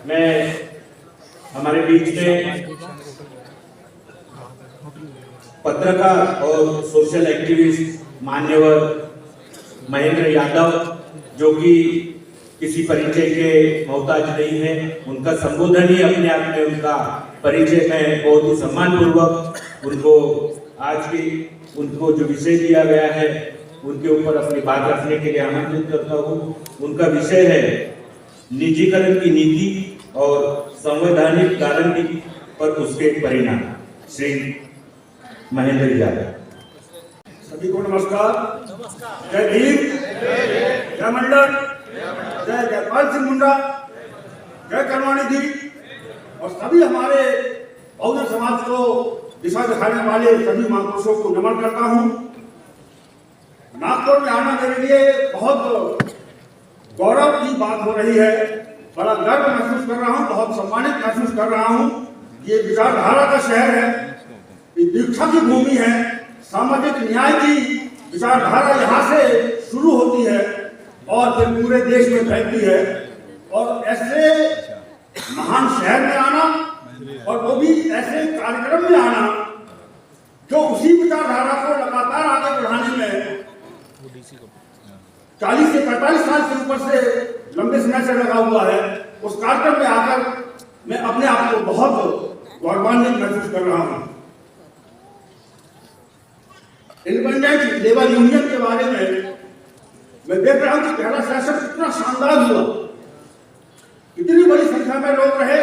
मैं हमारे बीच में पत्रकार और सोशल एक्टिविस्ट मान्यवर महेंद्र यादव, जो कि किसी परिचय के मोहताज नहीं है, उनका संबोधन ही अपने आप में उनका परिचय में बहुत ही सम्मानपूर्वक उनको आज की उनको जो विषय दिया गया है उनके ऊपर अपनी बात रखने के लिए आमंत्रित करता हूँ। उनका विषय है निजीकरण की नीति और संवैधानिक गारंटी पर उसके परिणाम। श्री महेंद्र यादव। सभी को नमस्कार। जय भीम, जय मंडल, जय जयपाल सिंह मुंडा, जय करुणानिधि और सभी हमारे बहुजन समाज को दिशा दिखाने वाले सभी महापुरुषों को नमन करता हूँ। नागपुर में आना मेरे लिए बहुत गौरव की बात हो रही है। बड़ा गर्व महसूस कर रहा हूँ, बहुत सम्मानित महसूस कर रहा हूँ। ये विचारधारा का शहर है, ये दीक्षा की भूमि है। सामाजिक न्याय की विचारधारा यहाँ से शुरू होती है और फिर पूरे देश में फैलती है। और ऐसे महान शहर में आना और वो भी ऐसे कार्यक्रम में आना जो उसी विचारधारा को लगातार आगे बढ़ाने में 40 से 45 साल से ऊपर से लंबे समय से लगा हुआ है, उस कार्यक्रम में आकर मैं अपने आप को बहुत गौरवान्वित महसूस कर रहा हूँ। इंडिपेंडेंट लेबर यूनियन के बारे में मैं देख रहा हूँ कि पहला सेशन कितना शानदार हुआ, इतनी बड़ी संख्या में लोग रहे,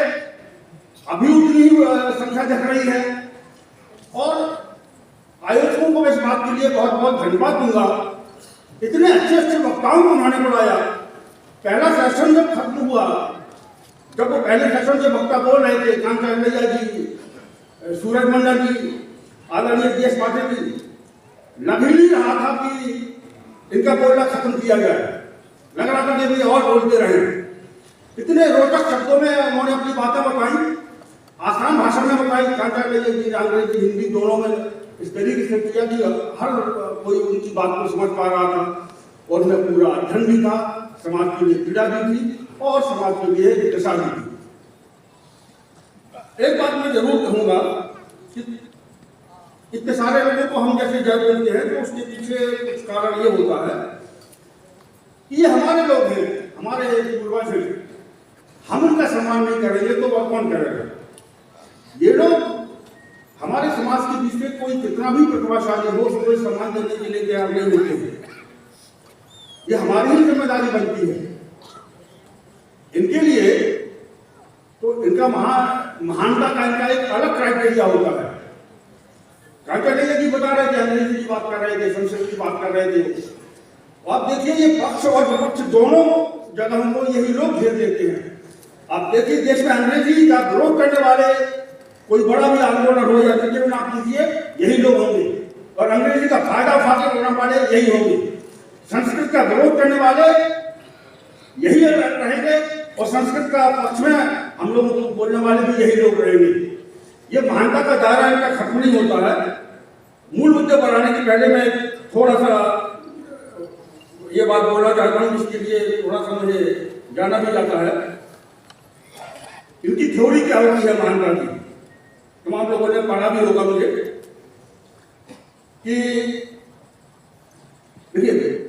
अभी उतनी ही संख्या दिख रही है। और आयोजकों को इस बात के लिए बहुत बहुत धन्यवाद दूंगा। इतने अच्छे अच्छे वक्ताओं को उन्होंने बुलाया। पहला सेशन जब खत्म हुआ, जब वो पहले सेशन के वक्ता बोल रहे थे, कांता भैया जी, सूरज मंडल जी, आदरणीय देश पाटिल जी, लग ही नहीं रहा था कि इनका बोलना खत्म किया गया। लग रहा था कि भी और बोलते रहे। इतने रोचक शब्दों में उन्होंने अपनी बातें बताई, आसान भाषा में बताई। कांता भैया जी अंग्रेजी हिंदी दोनों में इस तरीके से किया कि हर कोई उनकी बात को समझ पा रहा था। और उनमें पूरा अध्ययन भी था, समाज के लिए पीड़ा भी थी और समाज के लिए दिशा भी थी। एक बात मैं जरूर कहूंगा कि इतने सारे लोगों को हम जैसे जज करते हैं तो उसके पीछे कुछ कारण ये होता है कि ये हमारे लोग हैं, हमारे पूर्वज हैं। हम उनका सम्मान नहीं करेंगे तो वह कौन करेगा? ये लोग हमारे समाज के बीच में कोई कितना भी प्रतिभाशाली हो, उसको सम्मान देने के लिए तैयार नहीं होते हैं। ये हमारी ही जिम्मेदारी बनती है। इनके लिए तो इनका महानता का इनका एक अलग क्राइटेरिया होता है। कांता जी बता रहे थे, अंग्रेजी की बात कर रहे थे, संस्कृत की बात कर रहे थे। आप देखिए ये पक्ष और विपक्ष दोनों जगह हमको यही लोग घेर देते हैं। आप देखिए देश में अंग्रेजी का विरोध करने वाले कोई बड़ा भी आंदोलन हो या जिसे आप कीजिए, यही लोग होंगे। और अंग्रेजी का फायदा उठाकर करने वाले यही होंगे। संस्कृत का विरोध करने वाले यही रहेंगे और संस्कृत का पक्ष में हम लोगों को बोलने वाले भी यही लोग रहेंगे। ये महानता का दायरा इनका खत्म नहीं होता है। मूल मुद्दे पर आने के पहले मैं थोड़ा सा ये बात बोलना चाहता हूँ, जिसके लिए थोड़ा सा मुझे जाना भी जाता है। इनकी थ्योरी क्या होती है महानता की? तमाम लोगों ने पढ़ा भी होगा मुझे कि देखिए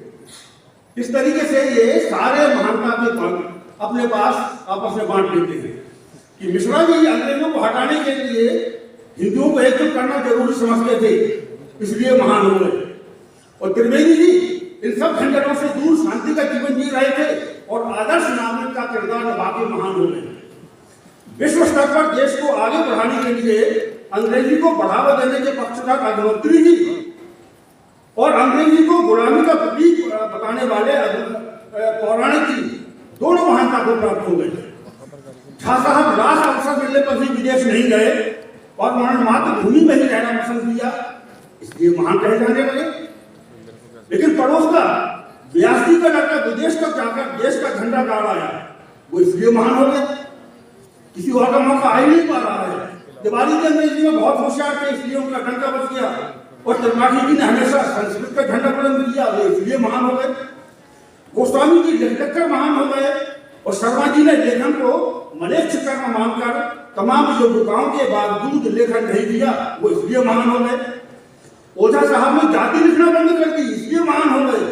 इस तरीके से ये सारे महानता के पद अपने पास आपस में बांट लेते हैं कि मिश्रा जी अंग्रेजों को हटाने के लिए हिंदुओं को एकजुट करना जरूरी समझते थे, इसलिए महान हो गए। और त्रिवेदी जी इन सब झंझटों से दूर शांति का जीवन जी रहे थे और आदर्श नागरिक का किरदार निभा के महान हो गए। विश्व स्तर पर देश को आगे बढ़ाने के लिए अंग्रेजी को बढ़ावा देने के पक्षधर अग्निहोत्री जी और अंग्रेजी को गुलामी का प्रतीक बताने वाले पौराणिक जी दोनों महानता को प्राप्त हो गए। झा साहब लाश अवसर मिलने पर भी विदेश नहीं गए और उन्होंने मातृभूमि में ही रहना पसंद किया, इसलिए महान कहे जाने लगे। लेकिन पड़ोस का 82 का लड़का विदेश तक जाकर देश का झंडा गाड़ आया, वो इसलिए महान हो गया। किसी और का मौका आ ही नहीं पा रहा है। दिवाली के अंग्रेजी में बहुत होशियार थे, इसलिए उनका डंका बच गया। और त्रिपाठी जी ने हमेशा संस्कृत का झंडा बुलंद किया, वो इसलिए महान हो गए। गोस्वामी जी लिखकर महान हो गए और शर्मा जी ने लेखन को मलेच्छ कर्म मानकर तमाम योग्यताओं के बावजूद लेखन नहीं किया, वो इसलिए महान हो गए। ओझा साहब ने जाति लिखना बंद कर दी, इसलिए महान हो गए।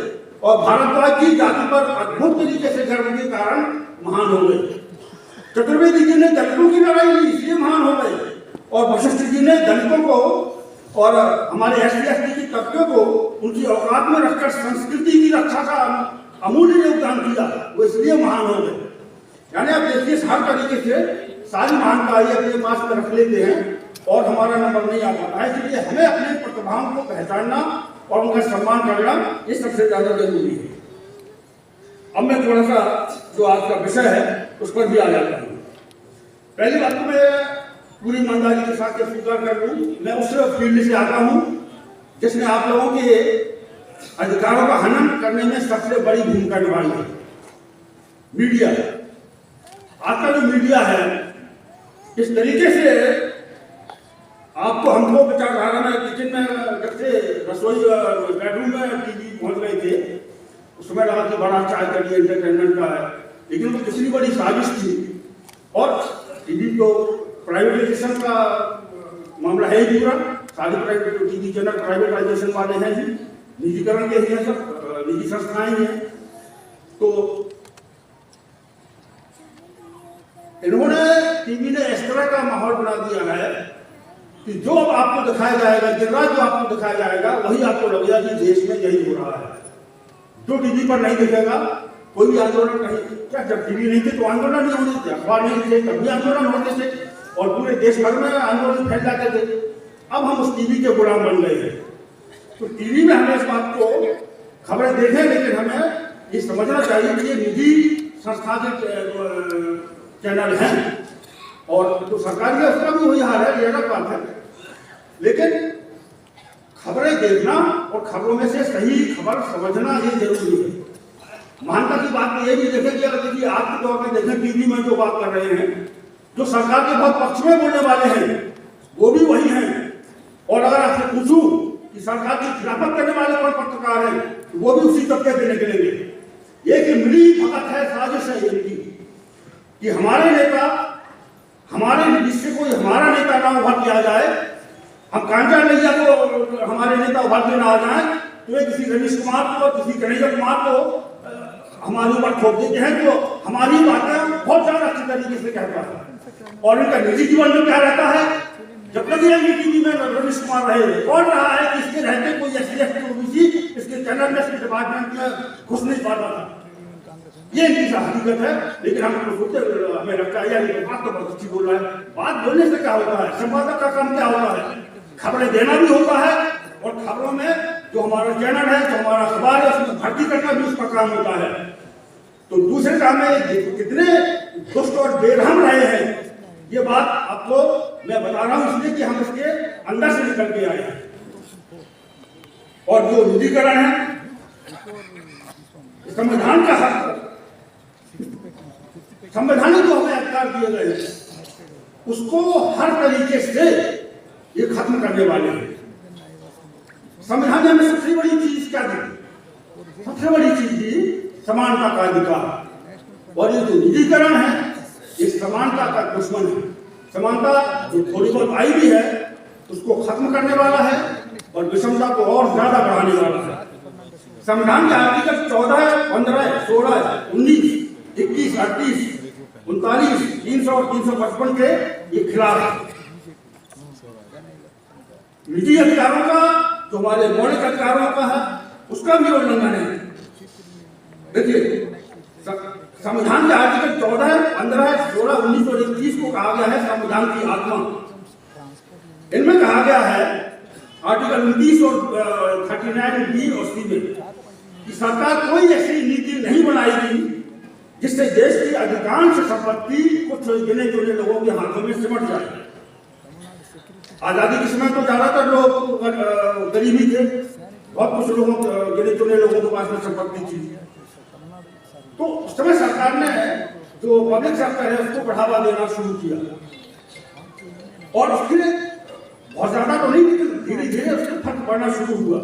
और भारद्वाज की जाति पर अद्भुत तरीके से गर्व के कारण महान हो गए। चतुर्वेदी जी ने दलितों की लड़ाई ली, इसलिए महान हो गए। और वशिष्ठ जी ने दलितों को और हमारे SC/ST की तबके को उनकी औकात में रखकर संस्कृति की रक्षा का अमूल्य योगदान दिया, वो इसलिए महान हो गए। यानी आप देखिए, हर तरीके से सारी महानताएं अपने पास में रख लेते हैं और हमारा नंबर नहीं आ पाता है। इसलिए हमें अपने प्रतिभाओं को पहचानना और उनका सम्मान करना, ये सबसे ज्यादा जरूरी है। अब मैं थोड़ा सा जो आज का विषय है उस पर भी आ जाता हूँ। पहली बात तो मैं पूरी ईमानदारी के साथ स्वीकार कर लूँ, मैं उस फील्ड से आता हूँ जिसने आप लोगों के अधिकारों का हनन करने में सबसे बड़ी भूमिका निभाई है, मीडिया। आज का जो मीडिया है, इस तरीके से आपको हमको विचारधारा में किचन में जब से रसोई बेडरूम में टीवी पहुंच गए थे, उस समय लगा कि बड़ा चाय का लिए एंटरटेनमेंट का है, लेकिन वो कितनी बड़ी साजिश थी। और टीवी तो प्राइवेटाइजेशन का मामला है ही पूरा, सारी प्राइवेट टीवी चैनल प्राइवेटाइजेशन वाले हैं ही, निजीकरण के ही हैं, सब निजी संस्थाएं हैं। तो इन्होंने टीवी ने इस तरह का माहौल बना दिया है कि जो अब आपको दिखाया जाएगा, दिन रात जो आपको दिखाया जाएगा, वही आपको लगेगा कि देश में यही हो रहा है। जो टीवी पर नहीं दिखेगा, कोई भी आंदोलन नहीं, क्या जब टीवी नहीं थे तो आंदोलन नहीं होते थे, अखबार नहीं थे तब भी आंदोलन होते थे और पूरे देश भर में आंदोलन फैल जाते थे। अब हम उस टीवी के गुलाम बन गए हैं। तो टीवी में हमें इस बात को खबरें देखें, लेकिन हमें ये समझना चाहिए कि ये निजी संस्था के चैनल हैं और तो सरकारी है, उसका भी वही हाल है, ये अलग बात है। लेकिन खबरें देखना और खबरों में से सही खबर समझना ये जरूरी है। महानता की बात में ये भी देखें कि अगर देखिए आज के दौर में देखें, टीवी में जो बात कर रहे हैं, जो सरकार के बहुत पक्ष में बोलने वाले हैं, वो भी वही हैं। और अगर आपसे पूछूं कि सरकार की खिलाफत करने वाले कौन पत्रकार हैं, वो भी उसी तबके के निकलेंगे। ये कि मिली भगत है, साजिश है इनकी कि हमारे नेता, हमारे जिससे कोई हमारा नेता ना उभर के आ जाए, हम कांचा नैया को हमारे नेता उभर के ना आ जाए, तो ये किसी रमेश कुमार को, किसी कन्हैया कुमार को हमारे ऊपर ठोक देते हैं, जो हमारी बातें बहुत ज्यादा अच्छी तरीके से कहता है। और इनका निजी जीवन में क्या रहता है, जब तक ये टीवी में रमेश कुमार रहे, कौन रहा है कि इसके रहते कोई SC/ST OBC इसके चैनल में, इसके डिपार्टमेंट में घुस नहीं पाता था। ये इनकी हकीकत है। लेकिन हम हमें लगता है यार ये बात तो बहुत अच्छी बोल रहा है। बात बोलने से क्या होता है, संवादक का काम क्या होता है, खबरें देना भी होता है और खबरों में जो हमारा चैनल है, जो हमारा अखबार है, उसमें भर्ती करना भी उसका काम होता है। तो दूसरे काम में कितने दुष्ट और बेरहम रहे हैं, ये बात आपको मैं बता रहा हूं इसलिए कि हम इसके अंदर से निकल के आए हैं। और जो निजीकरण है, संविधान का हक, संवैधानिक जो हमें अधिकार दिए गए हैं, उसको हर तरीके से ये खत्म करने वाले हैं। संविधान ने हमें सबसे बड़ी चीज क्या दी, सबसे बड़ी चीज दी समानता का अधिकार। और ये जो निजीकरण है, ये समानता का दुश्मन है। समानता जो थोड़ी बहुत आई भी है, उसको खत्म करने वाला है और विषमता को और ज्यादा बढ़ाने वाला है। संविधान के आर्टिकल 14, 15, 16, 19, 21, 38, 39, 300 और 355 के ये खिलाफ है। निजी अधिकारों का, जो हमारे मौलिक अधिकारों का है, उसका भी उल्लंघन है। देखिए, संविधान के आर्टिकल 14, 15, 16, 19 और 21 को कहा गया है संविधान की आत्मा। इनमें कहा गया है आर्टिकल 29 और 39 बी और सी में कि सरकार कोई ऐसी नीति नहीं बनाएगी जिससे देश की अधिकांश संपत्ति कुछ गिने चुने लोगों के हाथों में सिमट जाए। आजादी के समय तो ज्यादातर लोग गरीबी थे, बहुत कुछ लोगों गिने चुने लोगों के पास में संपत्ति थी। तो उस समय सरकार ने जो पब्लिक सेक्टर है उसको बढ़ावा देना शुरू किया और उसके बहुत ज्यादा तो नहीं, लेकिन धीरे धीरे उसका फर्क पड़ना शुरू हुआ।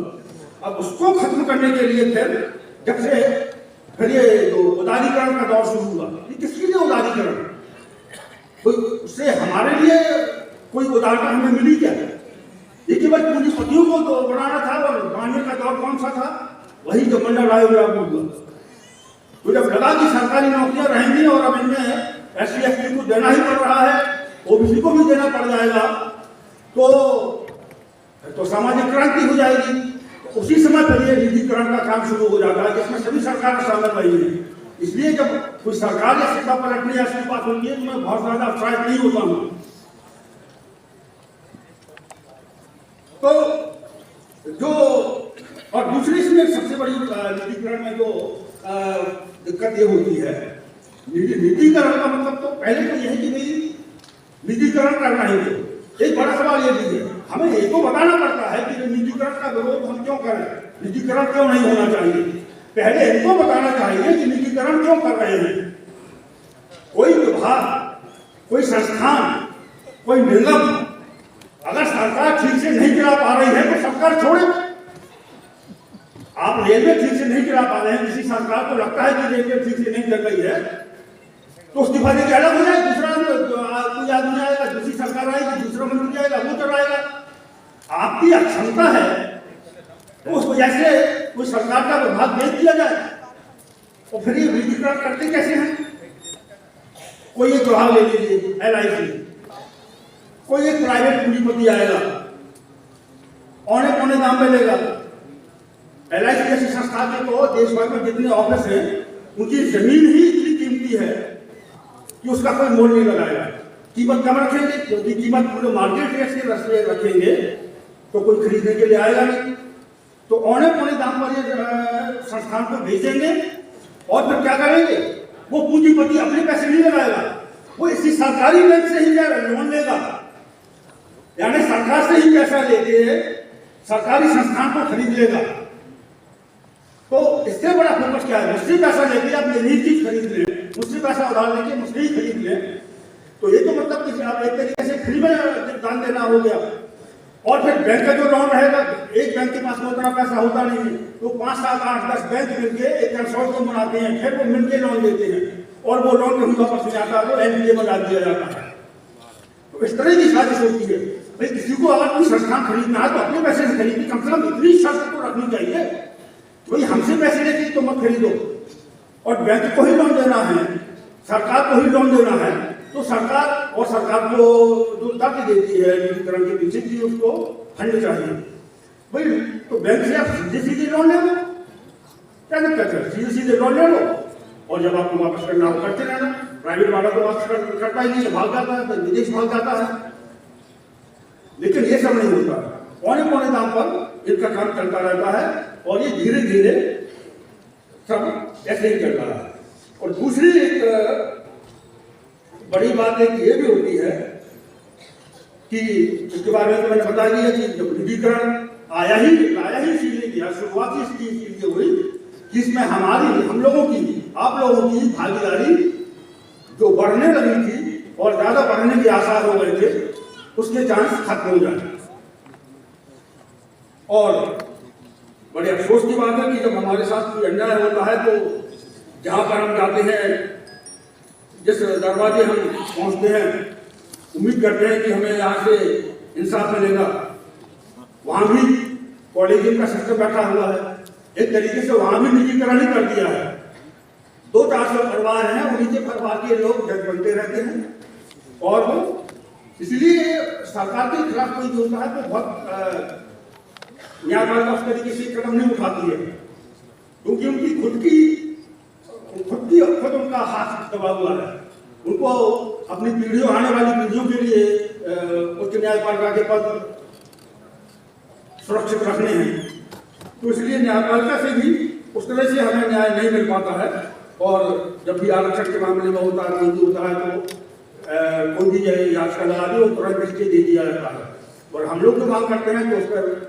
अब उसको खत्म करने के लिए जब से फिर ये जो उदारीकरण का दौर शुरू हुआ, ये किसके लिए उदारीकरण? इससे हमारे लिए कोई उदारता हमें मिली क्या? देखिए बस पूंजीपतियों को तो बनाना था और बनाने का दौर कौन सा था? वही जो मंडल आयोग लागू हुआ। तो जब लगा कि सरकारी नौकरियां रहेंगी और अब इनमें SC ST को देना ही पड़ रहा है, OBC को भी देना पड़ जाएगा, तो सामाजिक क्रांति हो जाएगी। तो उसी समय पर ये निजीकरण का काम शुरू हो जाता है, जिसमें सभी सरकार शामिल रही है। इसलिए जब कोई सरकार या सत्ता पलटने या इस्तीफा होती है तो मैं बहुत ज्यादा उत्साहित नहीं होता हूँ। तो जो और दूसरी इसमें सबसे बड़ी निजीकरण में जो दिक्कत ये होती है, निजीकरण का मतलब तो पहले तो यह है कि भाई निजीकरण करना ही है। एक बड़ा सवाल ये भी है, हमें ये तो बताना पड़ता है कि निजीकरण का विरोध हम क्यों करें, निजीकरण क्यों नहीं होना चाहिए। पहले इनको बताना चाहिए कि निजीकरण क्यों कर रहे हैं। कोई विभाग, कोई संस्थान, कोई निगम अगर सरकार ठीक से नहीं चला पा रही है तो सरकार छोड़े। आप रेलवे ठीक से नहीं चला पा रहे हैं, किसी सरकार को लगता है कि रेलवे ठीक से नहीं चल रही है तो इस्तीफा देकर अलग हो जाए, दूसरा कोई आदमी आएगा, दूसरी सरकार आएगी, दूसरा मंत्री आएगा, वो चलाएगा। आपकी अक्षमता है तो उस वजह से कोई सरकार का विभाग बेच दिया जाए। और फिर ये निजीकरण करते कैसे हैं? कोई एक विभाग ले लीजिए LIC, कोई एक प्राइवेट पूंजीपति आएगा, औने पौने दाम में लेगा। LIC जैसी संस्था के तो देश भर में जितने ऑफिस हैं उनकी जमीन ही इतनी कीमती है कि उसका कोई मोल नहीं लगाएगा। कीमत कम रखेंगे, क्योंकि कीमत पूरे मार्केट रेट से रस्ते रखेंगे तो कोई खरीदने के लिए आएगा नहीं। तो औने पौने दाम पर ये संस्थान को बेचेंगे और फिर क्या करेंगे? वो पूंजीपति अपने पैसे नहीं लगाएगा, वो इसी सरकारी बैंक से ही लोन लेगा, यानी सरकार से ही पैसा लेके सरकारी संस्थान को खरीद लेगा। तो इससे बड़ा फोकस क्या है? मुझसे पैसा लेके आप मेरी चीज खरीद लें, मुझसे पैसा उधार लेके मुझसे ही खरीद लें। तो ये तो मतलब कि आप एक तरीके से फ्री में दान देना हो गया। और फिर बैंक का जो लोन रहेगा, एक बैंक के पास में उतना पैसा होता नहीं है, तो 5, 7, 8, 10 बैंक मिलके एक कंसोर्टियम बनाते हैं, फिर वो मिलके लोन देते हैं और वो लोन कभी वापस नहीं आता, तो NPA में डाल दिया जाता है। तो इस तरह की साजिश होती है। भाई किसी को अगर कोई संस्थान खरीदना है तो अपने पैसे से खरीदे, कम से कम इतनी शर्त तो रखनी चाहिए। भाई हमसे पैसे लेके तो मत खरीदो, और बैंक को ही लोन देना है, सरकार को ही लोन देना है, तो सरकार को जो तर्क देती है निजीकरण के पीछे की उसको फंड चाहिए। भाई तो बैंक से आप सीधे लोन ले लो, क्या दिक्कत है? सीधे लोन ले लो और जब आपको वापस करना हो करते रहना। प्राइवेट वाला तो वापस करता ही नहीं है, भाग जाता है, तो विदेश भाग जाता है। लेकिन ये सब नहीं होता, पौने पौने दाम पर इनका काम चलता रहता है और ये धीरे धीरे सब ऐसे ही चल रहा है। और दूसरी एक बड़ी बात एक ये भी होती है कि इसके बारे में तो मैंने बता दिया कि जब निजीकरण लाया ही इसीलिए किया, शुरुआत ही इसकी इसीलिए हुई कि इसमें हम लोगों की, आप लोगों की भागीदारी जो बढ़ने लगी थी और ज्यादा बढ़ने के आसार हो गए थे, उसके चांस खत्म हो जाए। और बड़े अफसोस की बात है कि जब हमारे साथ कोई अन्याय होता है तो जहां पर हम जाते हैं, जिस दरवाजे हम पहुंचते हैं, उम्मीद करते हैं कि हमें यहाँ से इंसाफ मिलेगा, वहां भी कॉलेजियम का सिस्टम बैठा हुआ है। एक तरीके से वहां भी निजीकरण ही कर दिया है। 200-400 परिवार हैं, उन्हीं के परिवार के लोग जज बनते रहते हैं और वो इसलिए सरकार के खिलाफ कोई जो होता है तो बहुत न्यायपालिका उस तरीके से कदम नहीं उठाती है, क्योंकि उनकी खुद उनका हाथ दबा हुआ है। उनको अपनी पीढ़ियों, आने वाली पीढ़ियों के लिए उच्च न्यायपालिका के पद सुरक्षित रखने हैं, तो इसलिए न्यायपालिका से भी उस तरह से हमें न्याय नहीं मिल पाता है। और जब भी आरक्षण के मामले में होता है, कोई भी होता है, तो कोई भी याचिका लगा दी और तुरंत स्टे दे दिया जाता है। और हम लोग जो मांग करते हैं तो उस पर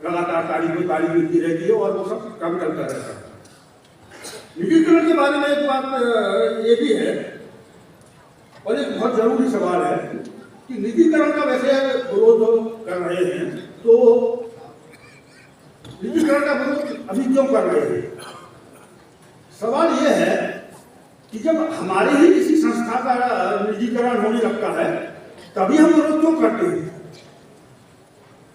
लगातार तारीख मिलती रहती है और वो सब काम चलता रहता है। निजीकरण के बारे में एक बात ये भी है और एक बहुत जरूरी सवाल है कि निजीकरण का वैसे विरोध कर रहे हैं, तो निजीकरण का विरोध अभी क्यों कर रहे हैं? सवाल यह है कि जब हमारे ही किसी संस्था का निजीकरण होने मुझे लगता है, तभी हम विरोध क्यों करते हैं।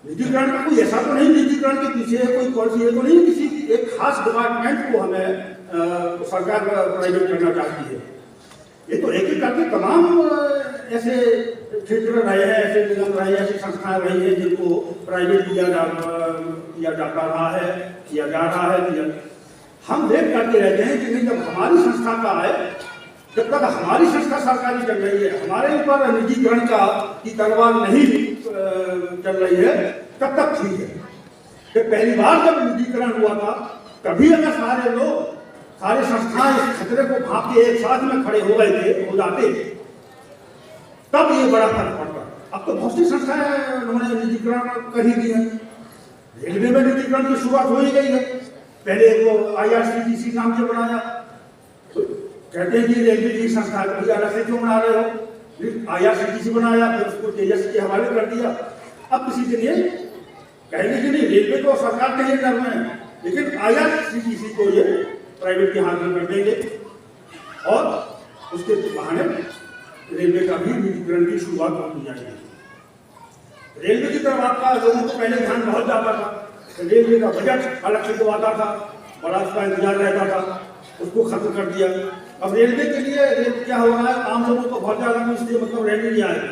निजीकरण का कोई ऐसा तो नहीं, निजीकरण के पीछे कोई पॉलिसी है तो नहीं, किसी एक खास डिपार्टमेंट को हमें सरकार प्राइवेट करना चाहती है। ये तो एक एक करके तमाम ऐसे क्षेत्र रहे हैं, ऐसे निगम रहे हैं, ऐसी संस्थाएं रही हैं जिनको प्राइवेट किया जाता रहा है, किया जा रहा है। हम वेट करते रहते हैं कि नहीं, जब हमारी संस्था का आए, जब तक हमारी संस्था सरकारी चल रही है, हमारे ऊपर निजीकरण की तलवार नहीं चल रही है, तब तक ठीक है। कि पहली बार जब निजीकरण हुआ था, तभी अगर सारे लोग, सारे संस्थाएं इस खतरे को भाप के एक साथ में खड़े हो जाते, तब ये बड़ा फर्क पड़ता। अब तो बहुत सी संस्थाएं उन्होंने निजीकरण कर ही दी है। रेलवे में निजीकरण की शुरुआत हो ही गई है। पहले वो IRCTC नाम से बनाया, तो कहते हैं कि रेलवे की संस्था को अलग से क्यों बना रहे हो। IRCTC बनाया, फिर उसको तेजस के हवाले कर दिया। अब किसी के लिए कहेंगे कि नहीं, रेलवे को सरकार के लिए करना है, लेकिन IRCTC को ये प्राइवेट के हाथ में कर देंगे और उसके बहाने रेलवे का भी निजीकरण की शुरुआत हो जाएगी। रेलवे की तरफ आपका लोगों को पहले ध्यान बहुत जाता था, रेलवे का बजट अलग से जो आता था, बड़ा उसका इंतजार रहता था, उसको खत्म कर दिया। अब रेलवे के लिए क्या हो रहा है, आम लोगों को बहुत ज्यादा इसलिए मतलब रेलवे नहीं आएगा।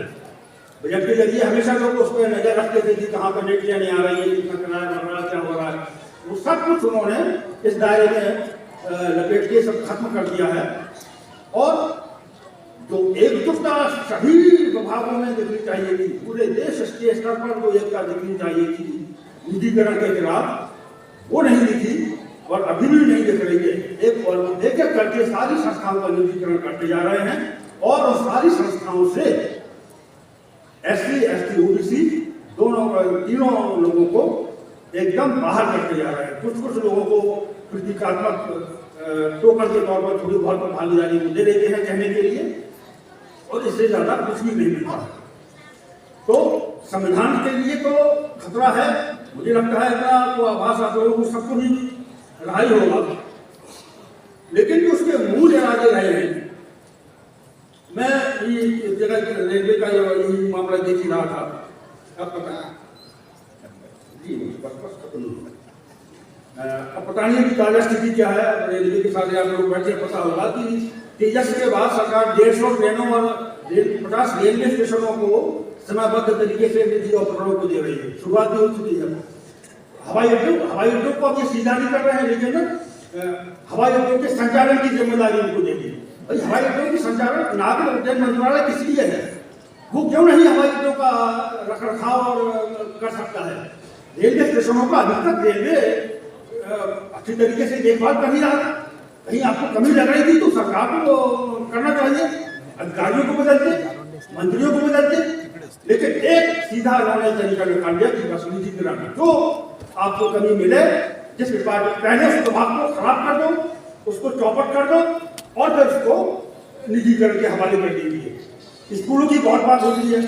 बजट के जरिए हमेशा लोग उस पर नजर रखते थे कि कहाँ पर नीतियाँ नहीं आ रही है, कितना किराया बढ़ रहा है, क्या हो रहा है। वो सब कुछ उन्होंने इस दायरे में लपेट के सब खत्म कर दिया है। और जो एकजुटता सभी विभागों में दिखनी चाहिए थी, पूरे देश के स्तर पर जो एकता दिखनी चाहिए थी निजीकरण के खिलाफ, वो नहीं दिखी और अभी भी नहीं दिख रही है। एक एक करके सारी संस्थाओं का निजीकरण करते जा रहे हैं और उन सारी संस्थाओं से SC, ST, OBC तीनों लोगों को एकदम बाहर करते जा रहे हैं। कुछ कुछ लोगों को प्रतीकात्मक टोकन के तौर पर थोड़ी बहुत भागीदारी दे देते हैं कहने के लिए, और इससे ज्यादा कुछ भी नहीं मिलता। तो संविधान के लिए तो खतरा है, मुझे लगता है इतना तो आभास आप लोगों को सबको भी रहा ही होगा, लेकिन जो उसके मूल इरादे रहे हैं, मैं ये जगह रेलवे का यही मामला देख ही रहा था। अब पता नहीं कि ताजा स्थिति क्या है रेलवे के साथ, आप लोग बैठे पता होगा कि तेजस के बाद सरकार 150 ट्रेनों और 50 रेलवे स्टेशनों को समयबद्ध तरीके से निजी ऑपरेटरों को दे रही है। शुरुआत भी हो चुकी है। हवाई अड्डों को अब ये सीधा नहीं कर रहे हैं, लेकिन हवाई अड्डों के संचालन की जिम्मेदारी उनको दे दी। भाई हवाई अड्डों की संचालन नागरिक उड्डयन मंत्रालय किस लिए है, वो क्यों नहीं हवाई अड्डों का रखरखाव और कर सकता है। रेलवे स्टेशनों का अभी तक रेलवे अच्छी तरीके से देखभाल कर ही रहा था। कहीं आपको कमी लग रही थी तो सरकार को करना चाहिए, अधिकारियों को बदलते, मंत्रियों को बदलते, लेकिन एक सीधा उन्होंने तरीका निकाल दिया कि बस निजीकरण जो आपको कमी मिले, जिस डिपार्टमेंट पहले उस विभाग को खराब कर दो, उसको चौपट कर दो और फिर उसको निजीकरण के हवाले कर दीजिए। स्कूलों की बहुत बात होती है,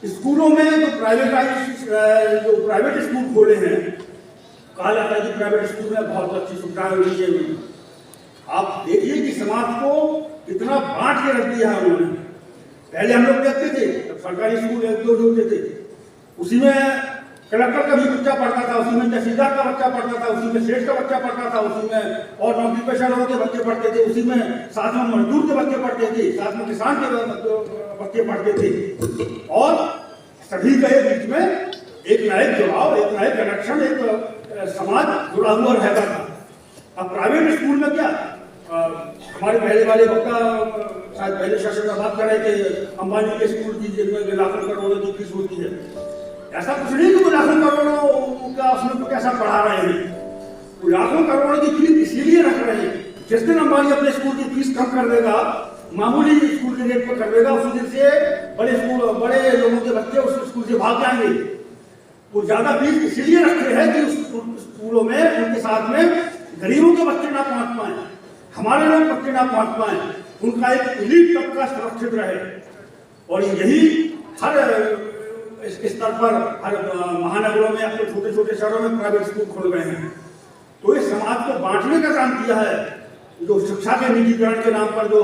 स्कूलों में जो प्राइवेट स्कूल खोले हैं, कहा जाता है कि प्राइवेट स्कूल में बहुत अच्छी सुविधाएं होनी चाहिए। आप देखिए कि समाज को कितना बांट के रख दिया है उन्होंने। पहले हम लोग देखते थे जब सरकारी स्कूल एक दो होते थे, उसी में कलेक्टर का भी बच्चा पढ़ता था, उसी में तहसीलदार का बच्चा पढ़ता था, उसी में सेठ का बच्चा पढ़ता था, उसी में और नौकरी पेशा लोगों के बच्चे पढ़ते थे, उसी में साथ में मजदूर के बच्चे पढ़ते थे, साथ में किसान के बच्चे पढ़ते थे, और सभी के बीच में एक ना एक जुड़ाव, एक ना एक कनेक्शन, एक समाज जुड़ा हुआ रहता था। अब प्राइवेट स्कूल में क्या, हमारे पहले वाले वक्ता शायद पहले सेशन में बात कर रहे थे अंबानी के स्कूल की, जिनमें लाखों करोड़ों की फीस होती है। ऐसा कुछ नहीं कि वो लाखों करोड़ों का उसमें तो कैसा पढ़ा रहे हैं, वो लाखों करोड़ों की फीस इसीलिए रख रहे हैं। जिस दिन अंबानी अपने स्कूल की फीस कम कर देगा, मामूली स्कूल के रेट पर कर देगा, उसी दिन से बड़े लोगों के बच्चे उस स्कूल से भाग जाएंगे। वो ज्यादा फीस इसीलिए रखे हैं कि उस स्कूलों में उनके साथ में गरीबों के बच्चे ना पहुंच पाए, हमारे लोग बच्चे ना पहुंच पाए, उनका एक एलीट तबका सुरक्षित रहे। और यही हर स्तर पर, हर महानगरों में, अपने छोटे छोटे शहरों में प्राइवेट स्कूल खोल गए हैं। तो इस समाज को बांटने का काम किया है, जो शिक्षा के निजीकरण के नाम पर जो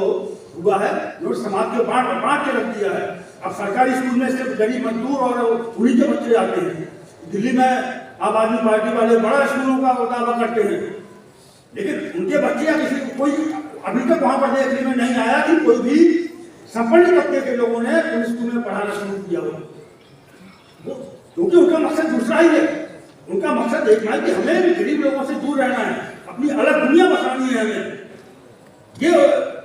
हुआ है, जो समाज के बांट बांट के रख दिया है। अब सरकारी स्कूल में सिर्फ गरीब मजदूर और उन्हीं के बच्चे आते हैं। दिल्ली में आम आदमी पार्टी वाले बड़ा स्कूलों का दावा करते हैं, लेकिन उनके बच्चे या किसी कोई अभी तक वहां पर देखने में नहीं आया कि कोई भी संपन्न तबके के लोगों ने उन स्कूल में पढ़ाना शुरू किया हो, क्योंकि उनका मकसद दूसरा ही है। उनका मकसद देखना है कि हमें भी गरीब लोगों से दूर रहना है, अपनी अलग दुनिया बसानी है हमें। ये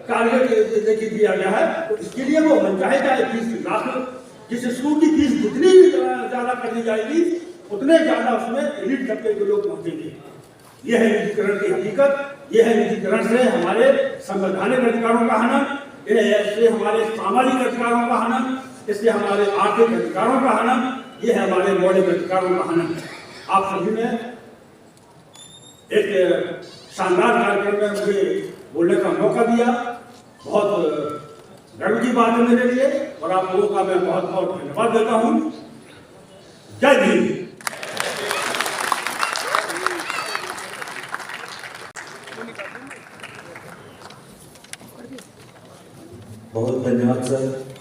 कार्य देखिए किया गया है, तो इसके लिए वो मनचाहे चाहे फीस लाख, जिस स्कूल की फीस जितनी ज्यादा कर दी जाएगी उतने ज्यादा उसमें एलिट तबके के लोग पहुंचेंगे। यह है निजीकरण की हकीकत। यह है निजीकरण से हमारे संवैधानिक अधिकारों का हनन, इससे हमारे सामाजिक अधिकारों का हनन, इससे हमारे आर्थिक अधिकारों का हनन, यह है हमारे मौलिक अधिकारों का हनन। आप सभी ने एक शानदार कार्यक्रम में मुझे बोलने का मौका दिया, बहुत गर्व की बात है मेरे लिए, और आप लोगों का मैं बहुत बहुत धन्यवाद देता हूँ। जय हिंद। बहुत धन्यवाद सर।